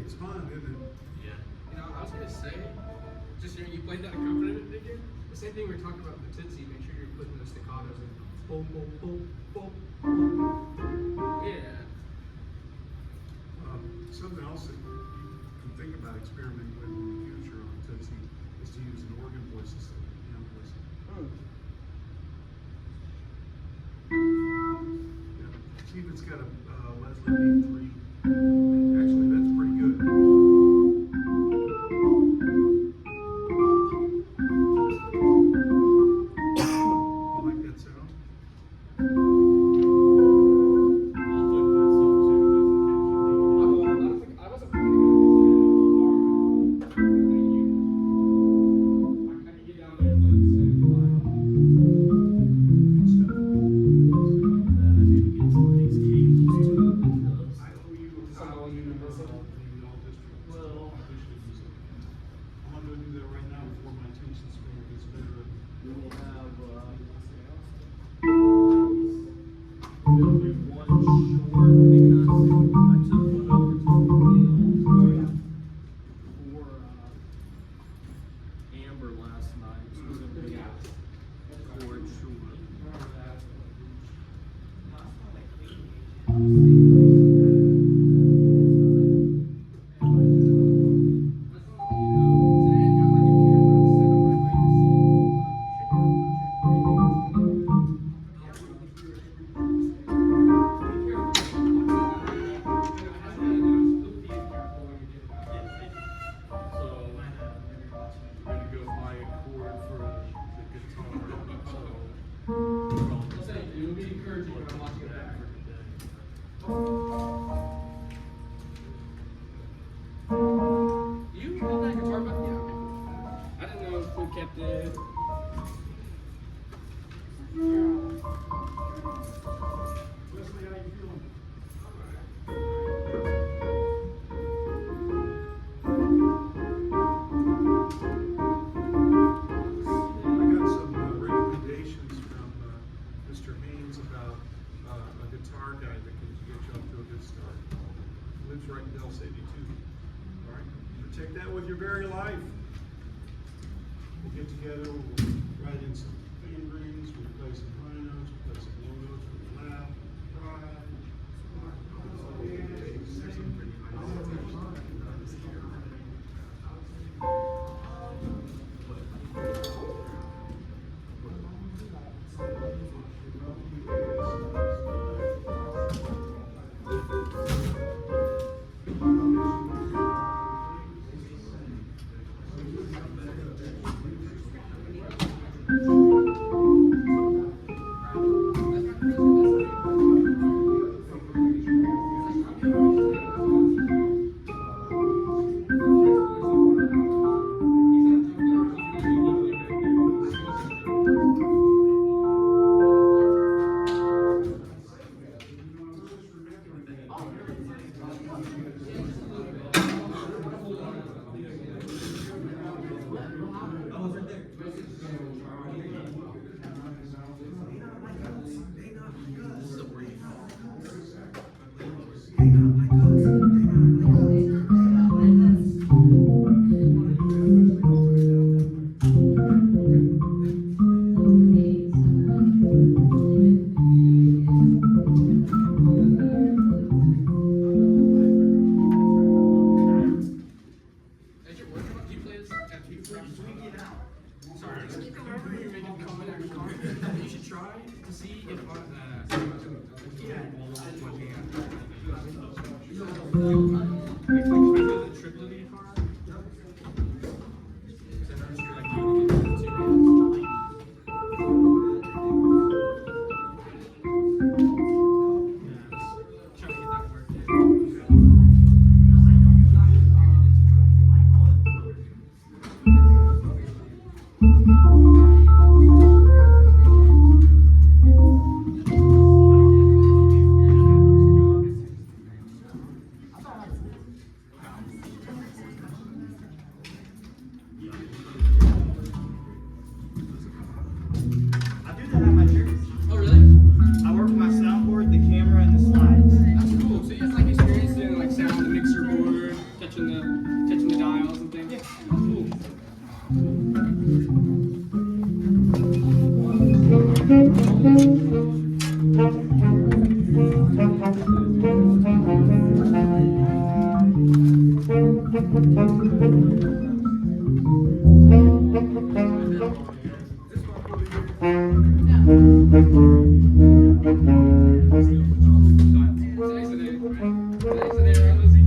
It's fun, isn't it? Yeah. You know, I was gonna say, just hearing you played that accompaniment again, the same thing we were talking about with the Tootsie, make sure you're putting those staccatos in. Boom, boom, boom, boom, boom. Yeah. Something else that you can think about experimenting with in the future on Tootsie is to use an organ voice instead of a piano voice. Yeah. See if it's got a Leslie B3. Actually, that's pretty good. You like that sound? Take that with your very life. We'll get together, we'll write in some fingerings, we'll play some high notes, we'll play some low notes, we'll laugh, cry. touching the dials and things. Yeah. Cool. Thanks for there, Lizzie.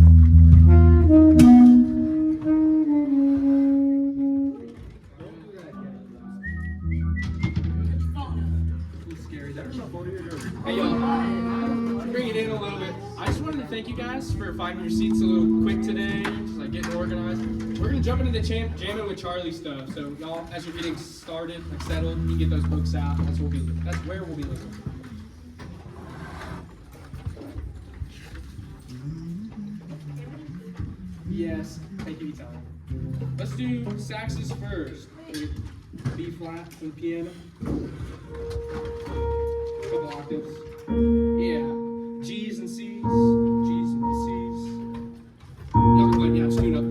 Hey y'all, bring it in a little bit. I just wanted to thank you guys for finding your seats a little quick today, just like getting organized. We're gonna jump into the jamming with Charlie stuff. So y'all, as you're getting started, like settled, you get those books out. That's where we'll be listening. Yes, take your time. Let's do saxes first. B flat for the piano. Couple octaves. Yeah. G's and C's. G's and C's. Y'all can play, yeah, tune up.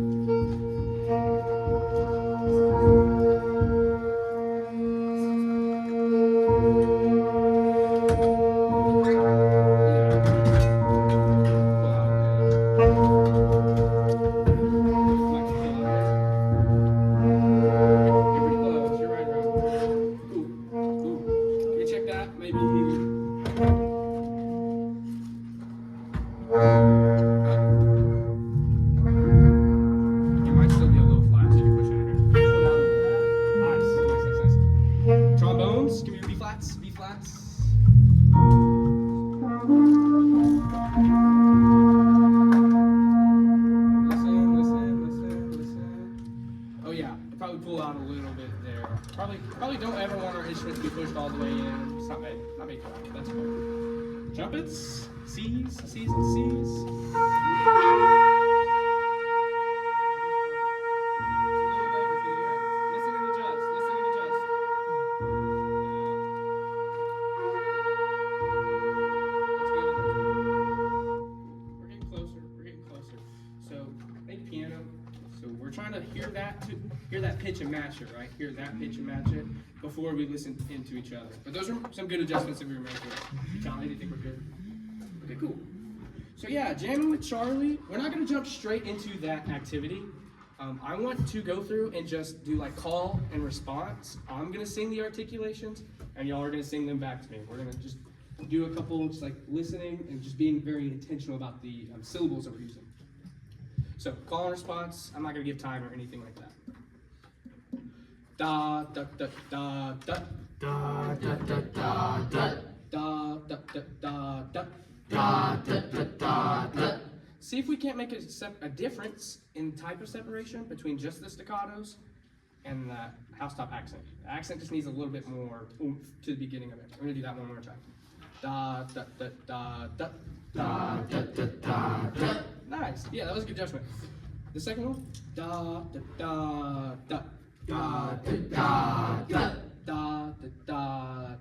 Trombones, give me your B flats, B flats. Listen. Oh yeah, probably pull out a little bit there. Probably don't ever want our instrument to be pushed all the way in. It's not made for that. That's cool. Trumpets, C's and C's. Hear that pitch and match it, right? Hear that pitch and match it before we listen into each other. But those are some good adjustments that we were making. Charlie, do you think we're good? Okay, cool. So yeah, jamming with Charlie. We're not gonna jump straight into that activity. I want to go through and just do like call and response. I'm gonna sing the articulations, and y'all are gonna sing them back to me. We're gonna just do a couple just like listening and just being very intentional about the syllables that we're using. So call and response. I'm not gonna give time or anything like that. Da da da da da da da da da da da da da da da da da da. See if we can't make a difference in type of separation between just the staccatos and the house-top accent. The accent just needs a little bit more oomph to the beginning of it. We're gonna do that one more time. Da da da da da da da da da da. Nice. Yeah, that was a good judgment. The second one. Da da da da. Da da da da da da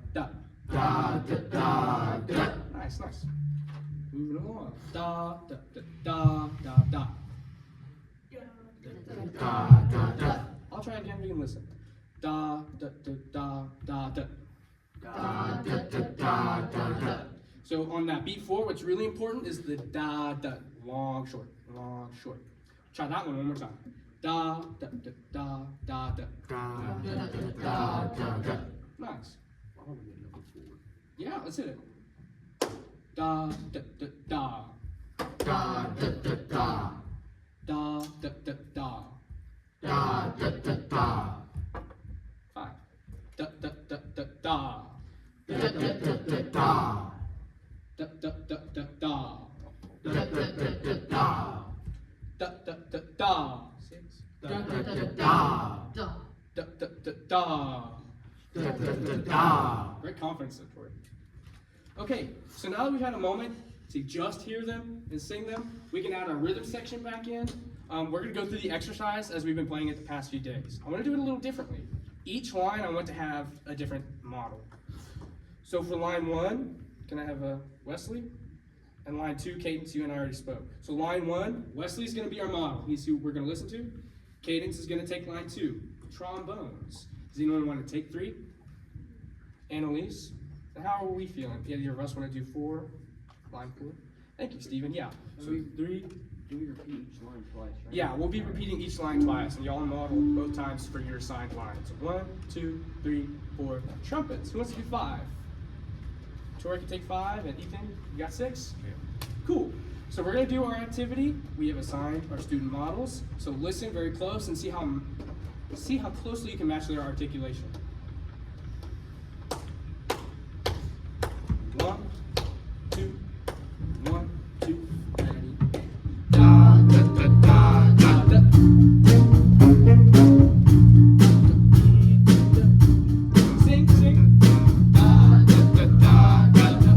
da da da da. Nice. Moving along. Da da da da da da. I'll try again. We can listen. Da da da da da da. So on that beat 4, what's really important is the da da, long short. Try that one more time. Da da da da da da. Nice. Yeah, let's hit it. Da da da da. Da da da da. Da da da da. Da da da da. 5. Da da da da da. Da da da da da. Da da da da da. Da da da da da. Da da da da. 6. Da da da da. Da da da da. Da da da da. Great confidence support. Okay, so now that we've had a moment to just hear them and sing them, we can add our rhythm section back in. We're gonna go through the exercise as we've been playing it the past few days. I wanna do it a little differently. Each line I want to have a different model. So for line 1, can I have Wesley? And line 2, Cadence, you and I already spoke. So line 1, Wesley's going to be our model. He's who we're going to listen to. Cadence is going to take line 2, trombones. Does anyone want to take 3? Annalise, how are we feeling? Either of us want to do 4, line 4? Thank you, Stephen. Yeah. So 3. Do we repeat each line twice, right? Yeah, we'll be repeating each line twice, and y'all model both times for your assigned lines. 1, 2, 3, 4. Trumpets. Who wants to do 5? Tori can take 5, and Ethan, you got 6? Yeah. Cool. So we're going to do our activity. We have assigned our student models. So listen very close and see how closely you can match their articulation. 1, 2, 1, 2, ready. Da da da da da da. Sing, sing. Da da da da da da.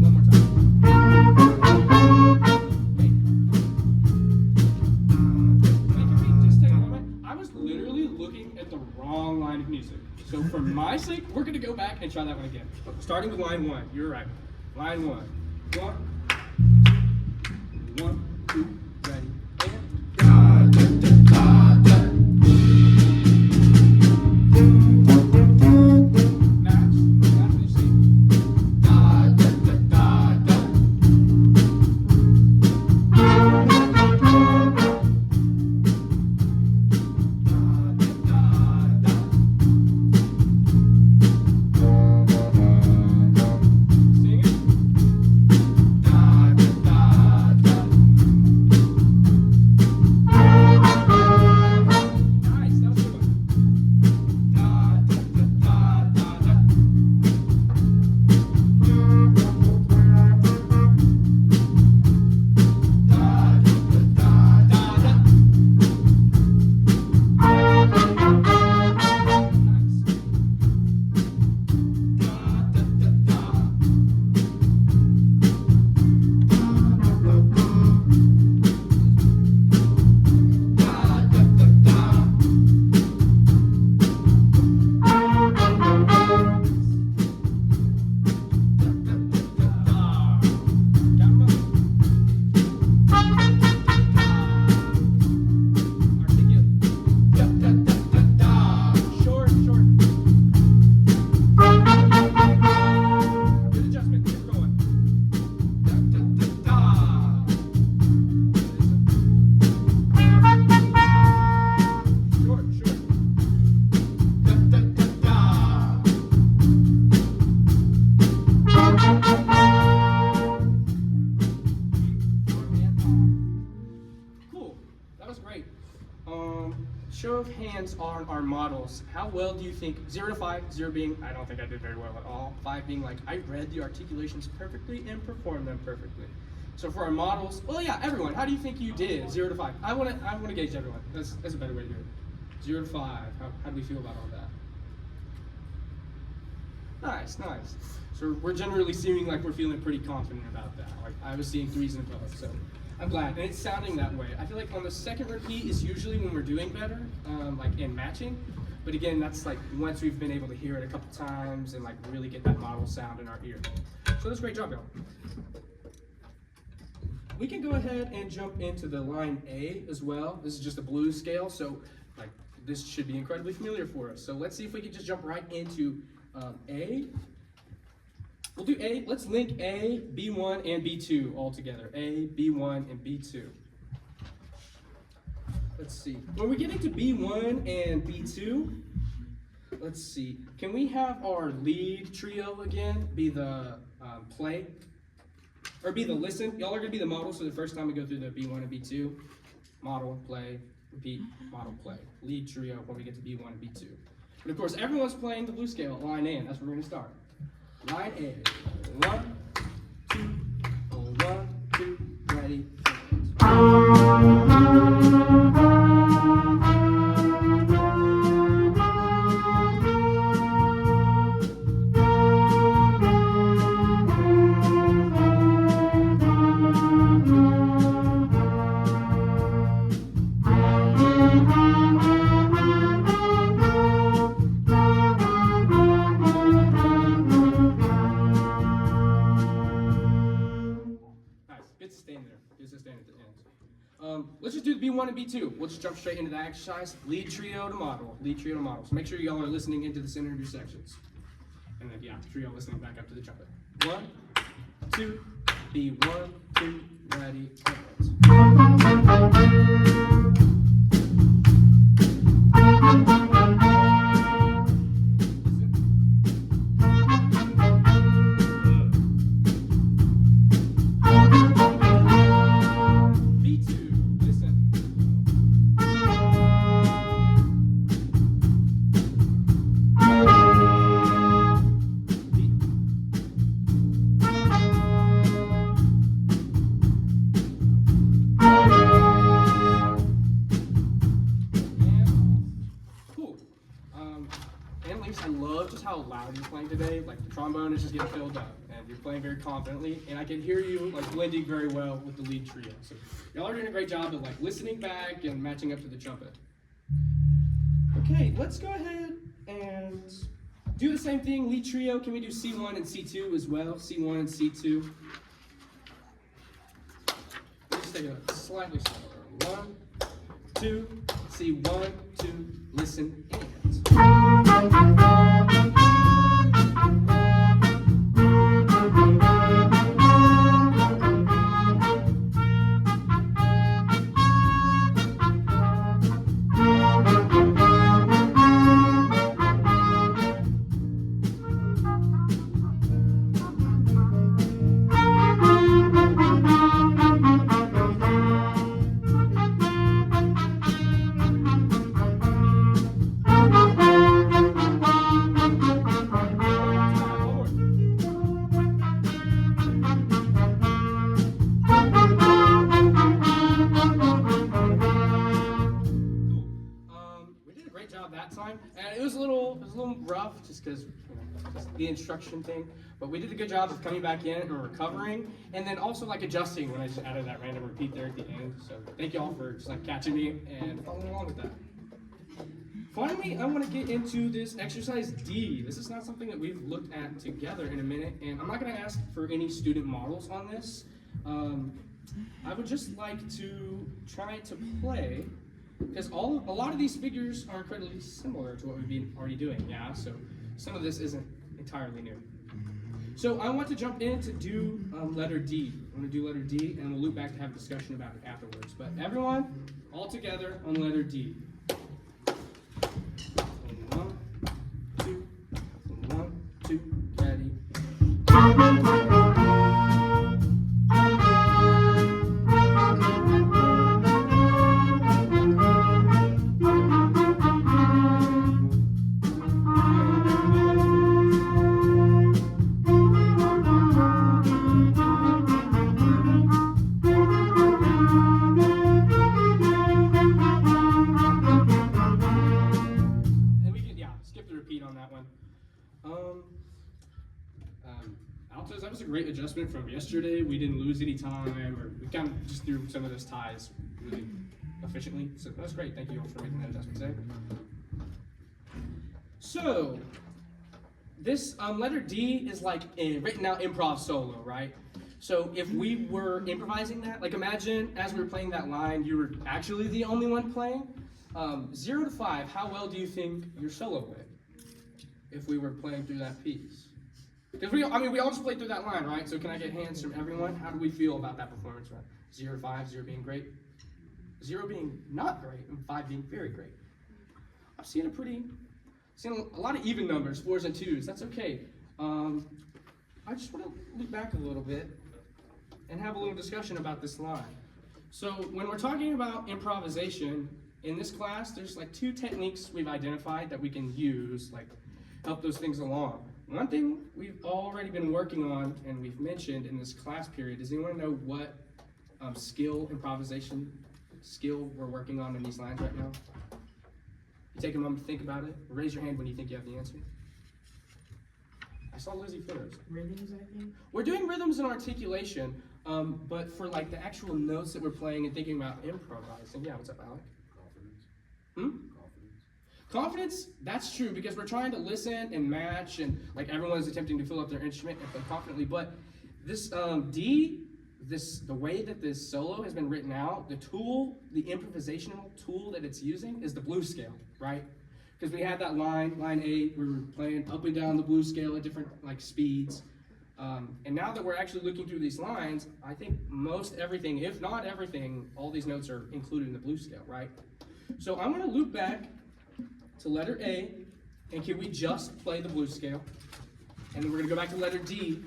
One more time. Hey. Just take a moment. I was literally looking at the wrong line of music. So for my sake, we're gonna go back and try that one again. Starting with line 1. You're right. Line 1. 1, 2, ready. And da da da da da. Match. Match what you see. Da da da da da. Sing it. Da da da da. Nice, that was a good one. Da da da da da da. Da da da da da. Nice. Da da da da. Da da da da. Short, short. Good adjustment. Keep going. Da da da da. Short, short. Da da da da. Cool. That was great. Show of hands on our models. How well do you think, 0 to 5, 0 being, I don't think I did very well at all, 5 being like, I read the articulations perfectly and performed them perfectly. So for our models, well yeah, everyone, how do you think you did, 0 to 5? I wanna gauge everyone. That's a better way to do it. 0 to 5, how do we feel about all that? Nice, nice. So we're generally seeming like we're feeling pretty confident about that. Like I was seeing 3s and above, so I'm glad. And it's sounding that way. I feel like on the second repeat is usually when we're doing better, like in matching. But again, that's like once we've been able to hear it a couple times and like really get that model sound in our ear. So that's a great job, y'all. We can go ahead and jump into the line A as well. This is just a blues scale, so like this should be incredibly familiar for us. So let's see if we can just jump right into A. We'll do A. Let's link A, B1, and B2 all together. A, B1, and B2. Let's see. When we're getting to B1 and B2, let's see. Can we have our lead trio again be the play? Or be the listen? Y'all are going to be the models for the first time we go through the B1 and B2. Model, play, repeat, model, play. Lead trio when we get to B1 and B2. But of course, everyone's playing the blues scale at line A, and that's where we're going to start. Line A. 1, 2, 1, 2, ready. let's just do B1 and B2. We'll just jump straight into that exercise. Lead trio to model. Lead trio to model. So make sure y'all are listening into the center of your sections. And then, yeah, trio listening back up to the trumpet. 1, 2, B1, 2, ready, B2, listen. Cool. And Lynx, I love just how loud you're playing today. Like the trombone is just getting filled up, and you're playing very confidently. And I can hear you like blending very well with the lead trio. So y'all are doing a great job of like listening back and matching up to the trumpet. Okay, let's go ahead and do the same thing. Lead trio. Can we do C1 and C2 as well? C1 and C2. Let's take it slightly slower. 1, 2, C1, 2, listen, and. That time, and it was a little rough just because just the instruction thing, but we did a good job of coming back in and recovering, and then also like adjusting when I just added that random repeat there at the end. So thank you all for just like catching me and following along with that. Finally, I want to get into this exercise D. This is not something that we've looked at together in a minute, and I'm not going to ask for any student models on this. I would just like to try to play, because a lot of these figures are incredibly similar to what we've been already doing, yeah? So some of this isn't entirely new. So I want to jump in to do letter D. I'm going to do letter D, and we'll loop back to have a discussion about it afterwards. But everyone, all together on letter D. 1, 2, 1, 2, ready. Altos, that was a great adjustment from yesterday. We didn't lose any time, or we kind of just threw some of those ties really efficiently. So that's great. Thank you all for making that adjustment today. So this letter D is like a written out improv solo, right? So if we were improvising that, like imagine as we were playing that line, you were actually the only one playing. 0 to 5, how well do you think your solo went if we were playing through that piece? Because we all just played through that line, right? So can I get hands from everyone? How do we feel about that performance, right? 0 to 5, 0 being great, 0 being not great, and 5 being very great. I've seen a lot of even numbers, 4s and 2s. That's okay. I just want to look back a little bit and have a little discussion about this line. So when we're talking about improvisation in this class, there's like 2 techniques we've identified that we can use, like help those things along. One thing we've already been working on and we've mentioned in this class period, does anyone know what improvisation skill we're working on in these lines right now? You take a moment to think about it. Raise your hand when you think you have the answer. I saw Lizzie first. Rhythms, I think. We're doing rhythms and articulation, but for like the actual notes that we're playing and thinking about improvising. Yeah, what's up, Alec? Confidence. Confidence, that's true, because we're trying to listen and match, and like everyone's attempting to fill up their instrument and play confidently, but this D, the way that this solo has been written out, the improvisational tool that it's using is the blues scale, right? Because we had that line 8, we were playing up and down the blues scale at different like speeds. And now that we're actually looking through these lines, I think most everything, if not everything, all these notes are included in the blues scale, right? So I'm gonna loop back to letter A, and can we just play the blues scale? And then we're gonna go back to letter D,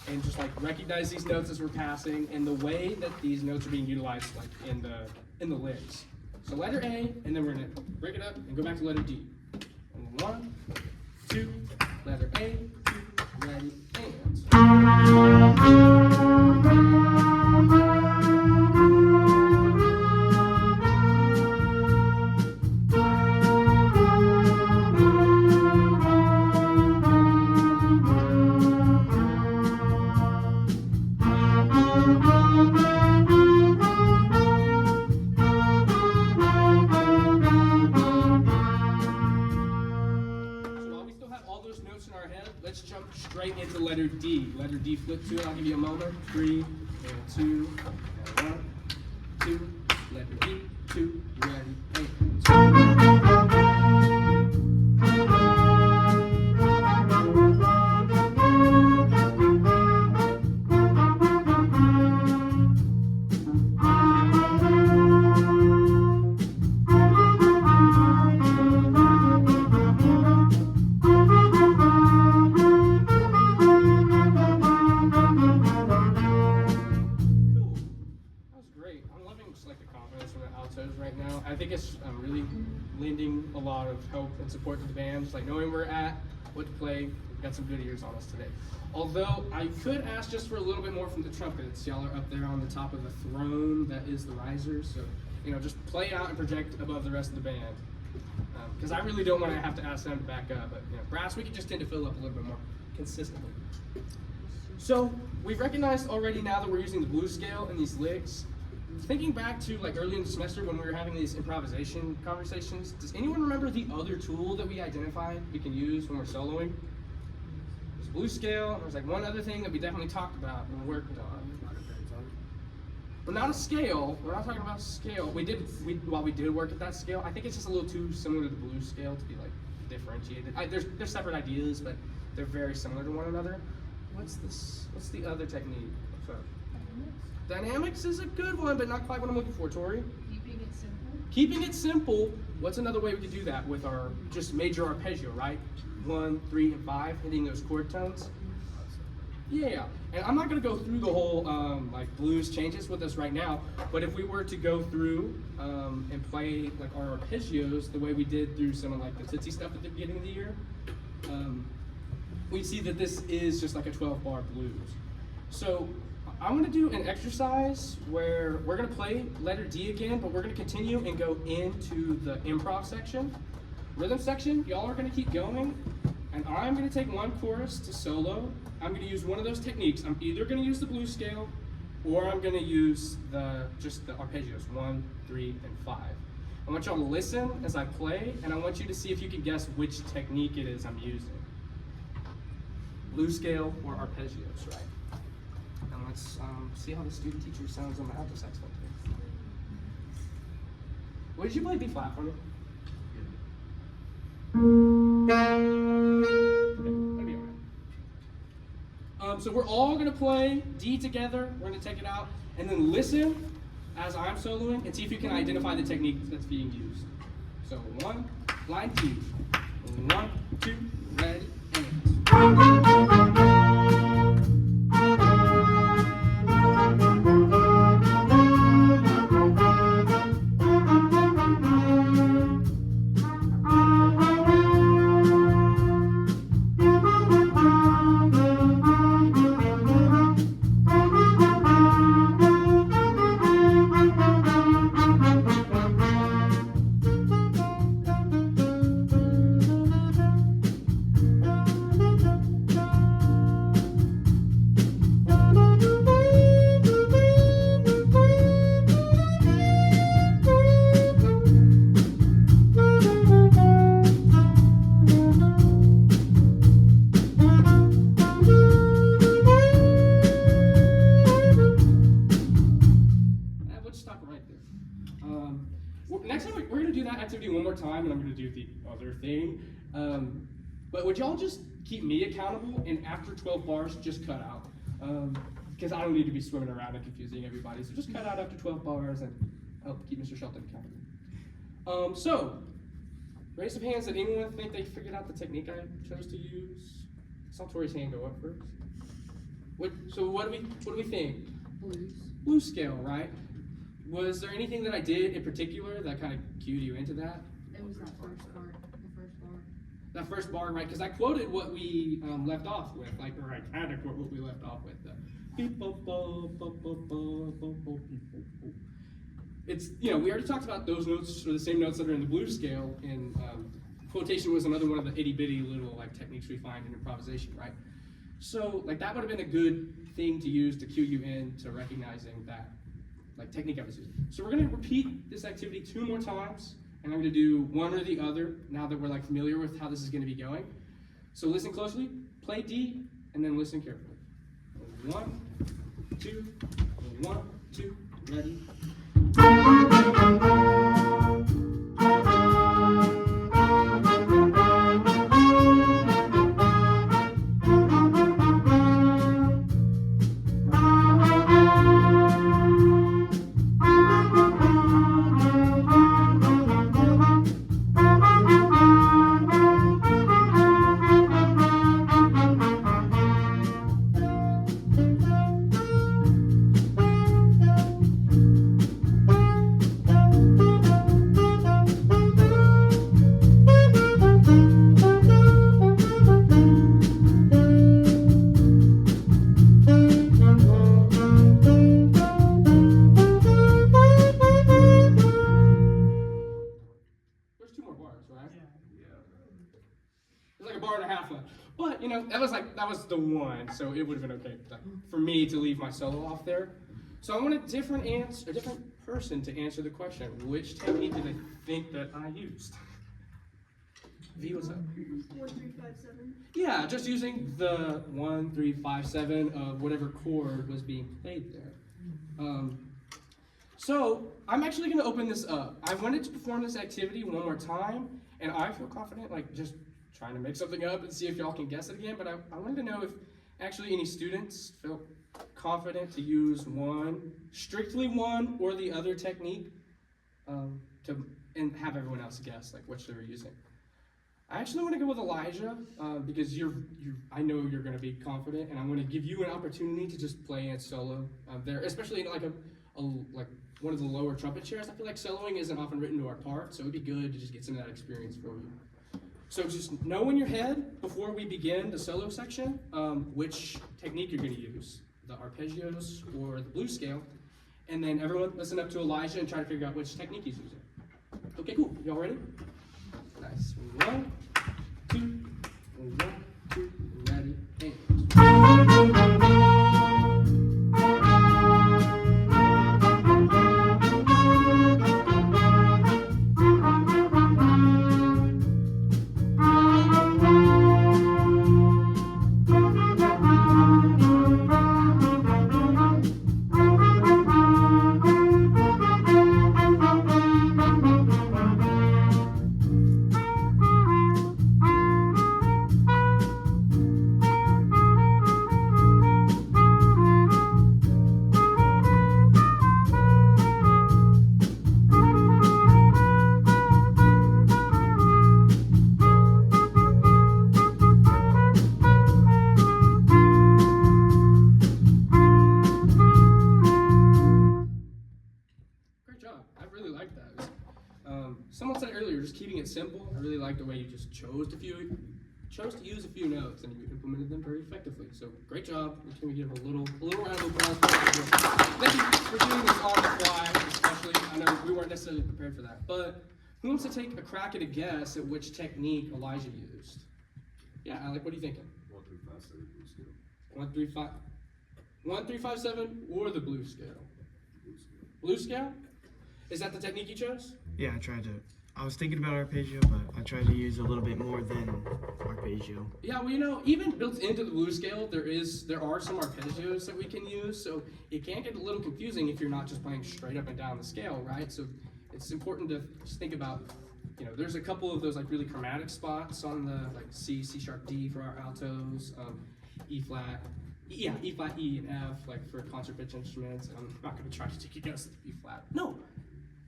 and just like recognize these notes as we're passing and the way that these notes are being utilized like in the licks. So letter A, and then we're gonna break it up and go back to letter D. And 1, 2, letter A, 2, ready, and. Let's jump straight into letter D. Letter D, flip to it. I'll give you a moment. 3, and 2, and 1, 2. Letter D, 2, ready, and. Right now, I think it's really lending a lot of help and support to the band, just like knowing where we're at, what to play. We've got some good ears on us today. Although I could ask just for a little bit more from the trumpets. Y'all are up there on the top of the throne that is the risers, so just play out and project above the rest of the band. Because I really don't want to have to ask them to back up, but brass we can just tend to fill up a little bit more consistently. So we've recognized already now that we're using the blues scale in these licks. Thinking back to like early in the semester when we were having these improvisation conversations, does anyone remember the other tool that we identified we can use when we're soloing? There's a blues scale, and there's like one other thing that we definitely talked about and worked on. But not a scale. We're not talking about a scale. While we did work at that scale, I think it's just a little too similar to the blues scale to be like differentiated. They're separate ideas, but they're very similar to one another. What's the other technique? Dynamics is a good one, but not quite what I'm looking for, Tori. Keeping it simple. Keeping it simple. What's another way we could do that with our just major arpeggio, right? 1, 3, and 5, hitting those chord tones. Yeah, and I'm not gonna go through the whole like blues changes with us right now, but if we were to go through and play like our arpeggios the way we did through some of like the Tootsie stuff at the beginning of the year, we see that this is just like a 12-bar blues. So I'm gonna do an exercise where we're gonna play letter D again, but we're gonna continue and go into the improv section. Rhythm section, y'all are gonna keep going, and I'm gonna take one chorus to solo. I'm gonna use one of those techniques. I'm either gonna use the blues scale, or I'm gonna use just the arpeggios, 1, 3, and 5. I want y'all to listen as I play, and I want you to see if you can guess which technique it is I'm using. Blues scale or arpeggios, right? And let's see how the student teacher sounds on the alto saxophone. What did you play B flat for me? Okay, so we're all gonna play D together. We're gonna take it out and then listen as I'm soloing and see if you can identify the technique that's being used. So 1, line 2, 1, 2, ready, and. time and I'm gonna do the other thing. But would y'all just keep me accountable and after 12 bars, just cut out? Because I don't need to be swimming around and confusing everybody. So just cut out after 12 bars and help keep Mr. Shelton accountable. So, raise of hands, did anyone think they figured out the technique I chose to use? I saw Tori's hand go up first. So what do we think? Blues. Blues scale, right? Was there anything that I did in particular that kind of cued you into that? It was that first part, the first bar. That first bar, right? Because I quoted what we left off with, like, or I had to quote what we left off with. It's, you know, we already talked about those notes, or the same notes that are in the blues scale, and quotation was another one of the itty bitty little, like, techniques we find in improvisation, right? So, like, that would have been a good thing to use to cue you in to recognizing that, like, technique I was using. So we're gonna repeat this activity 2 more times, and I'm gonna do one or the other now that we're, like, familiar with how this is gonna be going. So listen closely, play D, and then listen carefully. 1, 2, 1, 2, ready. There's like a bar and a half left. But, you know, that was the one, so it would have been okay for me to leave my solo off there. So I want a different person to answer the question. Which technique did they think that I used? V, what's up? 1, 3, 5, 7. Yeah, just using the 1, 3, 5, 7 of whatever chord was being played there. So I'm actually going to open this up. I wanted to perform this activity one more time, and I feel confident, like just trying to make something up and see if y'all can guess it again. But I wanted to know if actually any students felt confident to use strictly one or the other technique, and have everyone else guess like which they were using. I actually want to go with Elijah because I know you're going to be confident, and I'm going to give you an opportunity to just play it solo there, especially in like like one of the lower trumpet chairs. I feel like soloing isn't often written to our part, so it'd be good to just get some of that experience for you. So just know in your head before we begin the solo section which technique you're going to use, the arpeggios or the blues scale, and then everyone listen up to Elijah and try to figure out which technique he's using. Okay, cool. Y'all ready? Nice. 1, 2, 1, 2, ready, and. Someone said earlier, just keeping it simple. I really like the way you just chose to use a few notes and you implemented them very effectively. So great job. Can we give a little round of applause? Thank you for doing this on the fly, especially. I know we weren't necessarily prepared for that. But who wants to take a crack at a guess at which technique Elijah used? Yeah, Alec, what are you thinking? 1, 3, 5, 7 blue scale. 1, 3, 5. 1, 3, 5, 7, or the blues scale. Blue scale. Blues scale? Is that the technique you chose? Yeah, I was thinking about arpeggio, but I tried to use a little bit more than arpeggio. Yeah, well, you know, even built into the blues scale, there are some arpeggios that we can use, so it can get a little confusing if you're not just playing straight up and down the scale, right? So it's important to just think about you know, there's a couple of those like really chromatic spots on the like C, C sharp, D for our altos, E flat, E flat, E and F like for concert pitch instruments. I'm not going to try to take a guess at the B flat. No,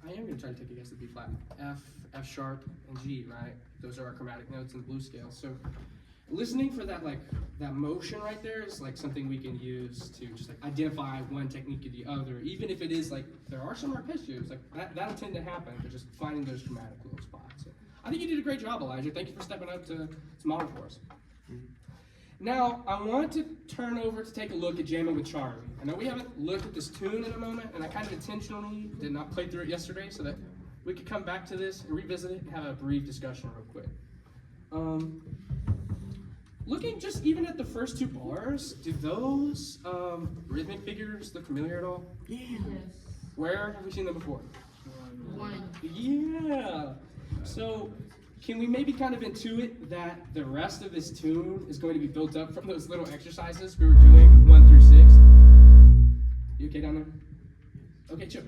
I am going to try to take a guess at the B flat. F, F sharp, and G, right? Those are our chromatic notes in the blues scale. So listening for that like that motion right there is like something we can use to just like identify one technique or the other, even if it is like there are some arpeggios like that'll tend to happen, but just finding those dramatic little spots. So I think you did a great job, Elijah. Thank you for stepping up to model for us. Now I want to turn over to take a look at Jamming with Charlie. I know we haven't looked at this tune in a moment, and I kind of intentionally did not play through it yesterday so that we could come back to this and revisit it and have a brief discussion real quick. Looking just even at the first two bars, do those rhythmic figures look familiar at all? Yeah. Yes. Where have we seen them before? One. Yeah. So can we maybe kind of intuit that the rest of this tune is going to be built up from those little exercises we were doing 1 through 6? You okay down there? Okay, chill.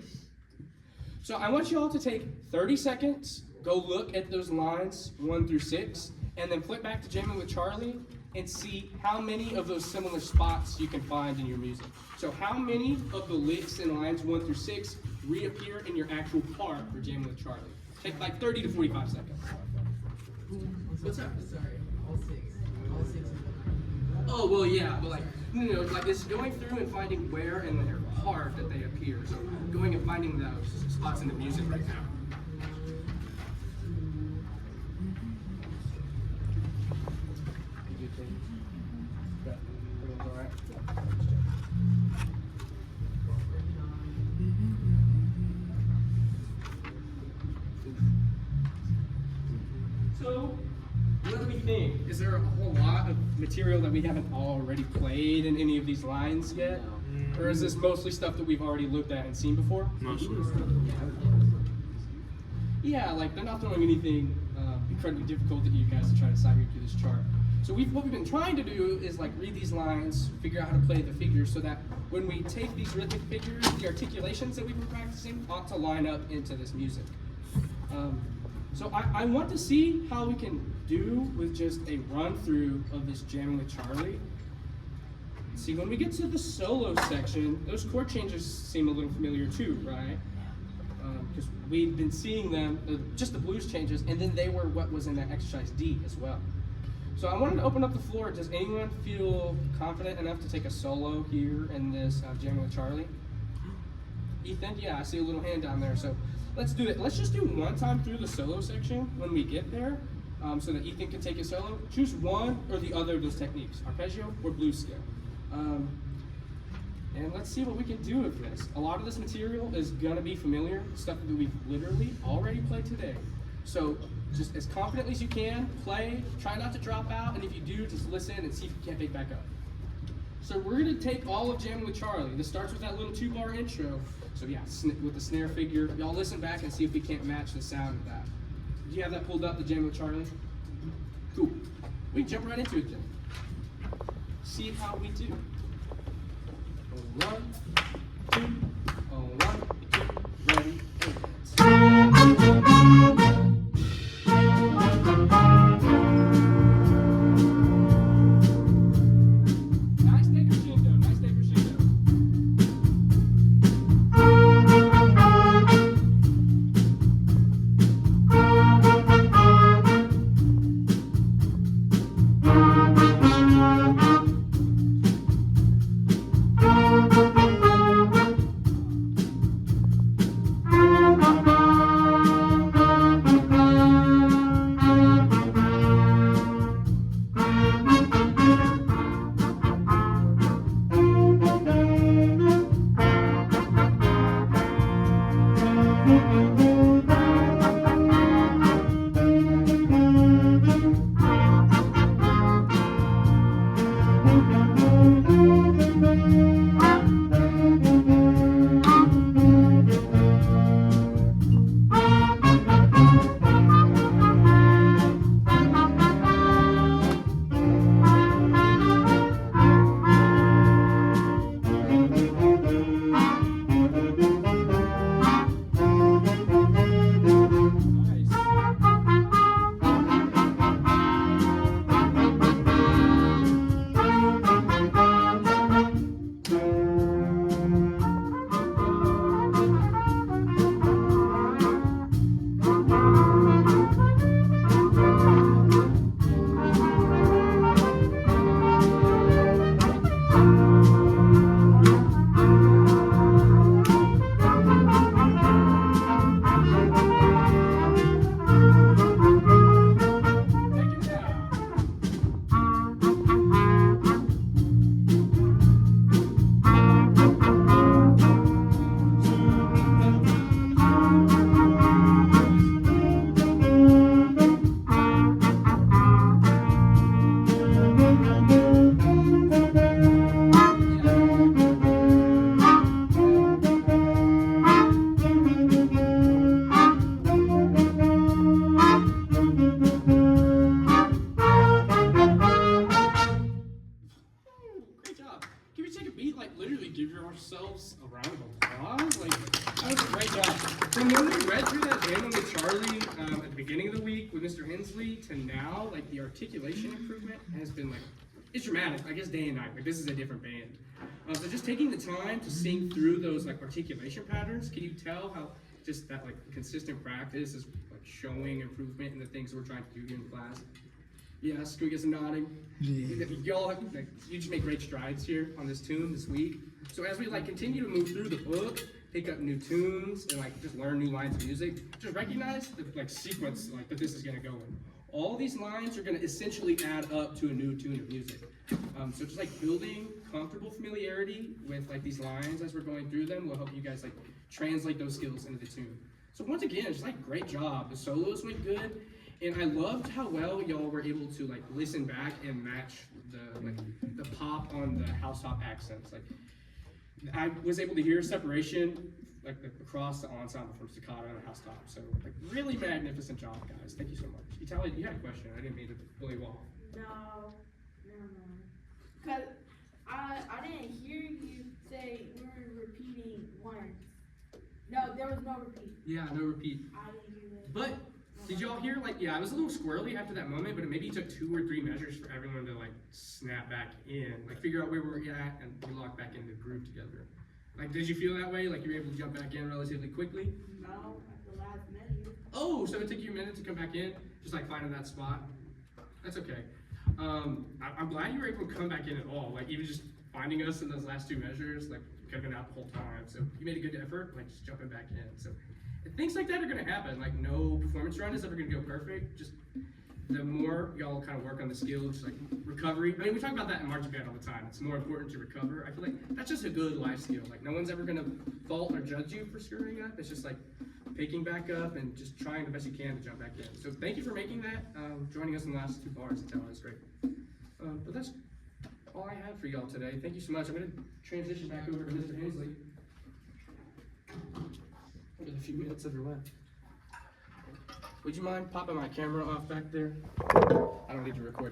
So I want you all to take 30 seconds, go look at those lines 1 through 6, and then flip back to Jamming with Charlie and see how many of those similar spots you can find in your music. So how many of the licks in lines 1 through 6 reappear in your actual part for Jamming with Charlie? Take like 30 to 45 seconds. What's up? Sorry, all six. Oh, well, yeah, but like, no, like it's going through and finding where in their part that they appear. So going and finding those spots in the music right now. So, what do we think? Is there a whole lot of material that we haven't already played in any of these lines yet? Or is this mostly stuff that we've already looked at and seen before? Mostly. Yeah, like they're not throwing anything incredibly difficult at you guys to try to cipher through this chart. So what we've been trying to do is like read these lines, figure out how to play the figures so that when we take these rhythmic figures, the articulations that we've been practicing ought to line up into this music. So I want to see how we can do with just a run through of this Jamming with Charlie. See, when we get to the solo section, those chord changes seem a little familiar too, right? Because we've been seeing them, just the blues changes, and then they were what was in that exercise D as well. So I wanted to open up the floor. Does anyone feel confident enough to take a solo here in this Jamming with Charlie? Ethan, yeah, I see a little hand down there. So let's do it. Let's just do one time through the solo section when we get there, so that Ethan can take it solo. Choose one or the other of those techniques, arpeggio or blues scale. And let's see what we can do with this. A lot of this material is gonna be familiar, stuff that we've literally already played today. So just as confidently as you can, play, try not to drop out, and if you do, just listen and see if you can't pick back up. So we're gonna take all of Jamming with Charlie. This starts with that little 2-bar intro. So yeah, with the snare figure. Y'all listen back and see if we can't match the sound of that. Do you have that pulled up, the Jamming with Charlie? Cool. We can jump right into it then. See how we do. 1, 2, 1, 2, ready, Nice take crescendo, nice take crescendo. Nice. give yourselves a round of applause? Like, that was a great job. From when we read through that demo with Charlie at the beginning of the week with Mr. Hensley to now, like the articulation improvement has been like, it's dramatic. I guess day and night. Like this is a different band. So just taking the time to sing through those like articulation patterns, can you tell how just that like consistent practice is like showing improvement in the things we're trying to do here in class? Yes, can we get some nodding? Y'all, like, you just make great strides here on this tune this week. So as we like continue to move through the book, pick up new tunes and like just learn new lines of music, just recognize the like sequence like that this is gonna go in. All these lines are gonna essentially add up to a new tune of music. So just like building comfortable familiarity with like these lines as we're going through them will help you guys like translate those skills into the tune. So once again, just like great job. The solos went good. And I loved how well y'all were able to like listen back and match the pop on the house hop accents. Like I was able to hear separation like across the ensemble from staccato and house top. So like really magnificent job, guys. Thank you so much. Italia, you had a question. I didn't mean to bully you off. No, never mind. Cause I didn't hear you say we were repeating once. No, there was no repeat. Yeah, no repeat. I didn't hear that. But did y'all hear, like, yeah, I was a little squirrely after that moment, but it maybe took 2 or 3 measures for everyone to, like, snap back in, like, figure out where we're at, and we lock back into the groove together. Like, did you feel that way? Like, you were able to jump back in relatively quickly? No, at the last minute. Oh, so it took you a minute to come back in? Just, like, finding that spot? That's okay. I'm glad you were able to come back in at all. Like, even just finding us in those last 2 measures, like, you could have been out the whole time. So you made a good effort, like, just jumping back in. So things like that are gonna happen. Like no performance run is ever gonna go perfect. Just the more y'all kind of work on the skills, like recovery. I mean, we talk about that in marching band all the time. It's more important to recover. I feel like that's just a good life skill. Like no one's ever gonna fault or judge you for screwing up. It's just like picking back up and just trying the best you can to jump back in. So thank you for making that. Joining us in the last 2 bars. That was great. But that's all I have for y'all today. Thank you so much. I'm gonna transition back over to Mr. Hensley. With a few minutes that are left. Would you mind popping my camera off back there? I don't need to record.